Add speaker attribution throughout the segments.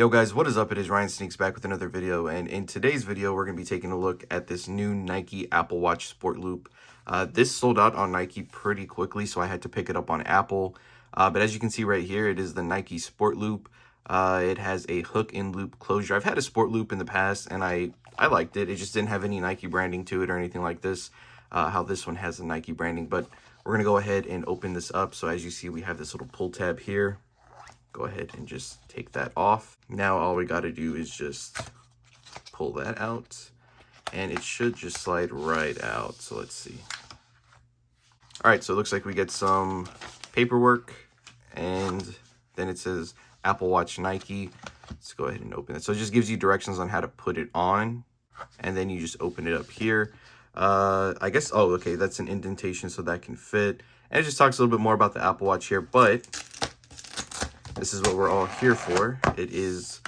Speaker 1: Yo guys, what is up? It is Ryan Sneaks back with another video, and in today's video we're going to be taking a look at this new Nike Apple Watch Sport Loop. This sold out on Nike pretty quickly, so I had to pick it up on Apple. But as you can see right here, it is the Nike Sport Loop. It has a hook and loop closure. I've had a Sport Loop in the past and I liked it. It just didn't have any Nike branding to it or anything like this, how this one has the Nike branding. But we're going to go ahead and open this up. So as you see, we have this little pull tab here. Go ahead and just take that off. Now all we got to do is just pull that out and it should just slide right out. So let's see. All right, so it looks like we get some paperwork and then it says Apple Watch Nike. Let's go ahead and open it. So it just gives you directions on how to put it on, and then you just open it up here. I guess, oh, okay, that's an indentation so that can fit. And it just talks a little bit more about the Apple Watch here, but this is what we're all here for. It is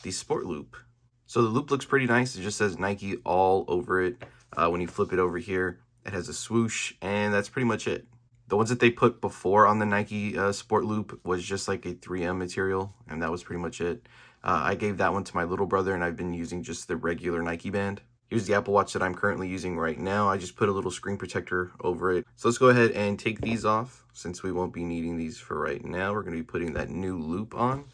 Speaker 1: the Sport Loop. So the loop looks pretty nice. It just says Nike all over it. When you flip it over here, it has a swoosh, and that's pretty much it. The ones that they put before on the Nike Sport Loop was just like a 3M material, and that was pretty much it. I gave that one to my little brother, and I've been using just the regular Nike band. Here's the Apple Watch that I'm currently using right now. I just put a little screen protector over it. So let's go ahead and take these off. Since we won't be needing these for right now, we're going to be putting that new loop on.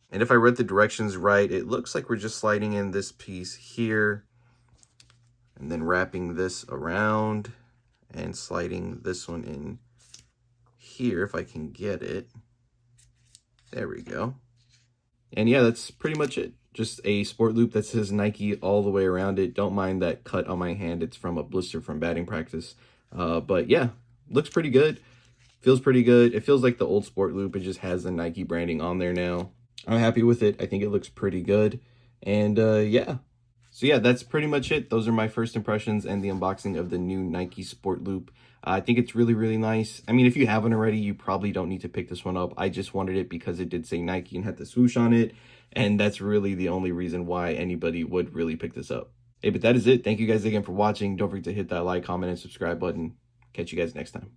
Speaker 1: And if I read the directions right, it looks like we're just sliding in this piece here and then wrapping this around and sliding this one in here if I can get it. There we go. And yeah, that's pretty much it. Just a sport loop that says Nike all the way around it. Don't mind that cut on my hand. It's from a blister from batting practice. But yeah, looks pretty good. Feels pretty good. It feels like the old Sport Loop. It just has the Nike branding on there now. I'm happy with it. I think it looks pretty good. And yeah. So yeah, that's pretty much it. Those are my first impressions and the unboxing of the new Nike Sport Loop. I think it's really, really nice. I mean, if you haven't already, you probably don't need to pick this one up. I just wanted it because it did say Nike and had the swoosh on it. And that's really the only reason why anybody would really pick this up. Hey, but that is it. Thank you guys again for watching. Don't forget to hit that like, comment, and subscribe button. Catch you guys next time.